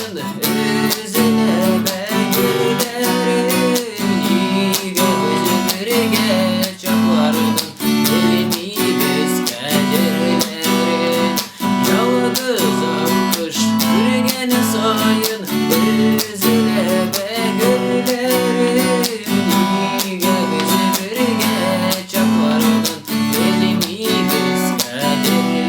Üzüle be güllerin, iyi gözü birge çapardın elini biz geceleri. Yalgızım kış birgeni sayın, üzüle be güllerin, iyi gözü birge çapardın elini biz geceleri.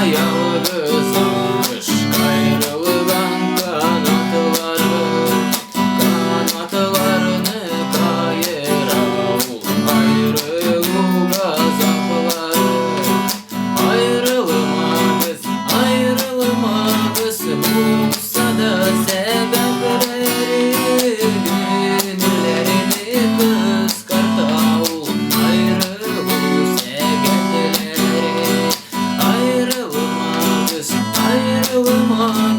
Yalgızım kış gayrılgan kanatlarını kayırav ayrılık gazapları. Ayrılmamız bulsa da sebepleri, günlerini kıskartav ayrılık sevgilileri. Ayrılmaz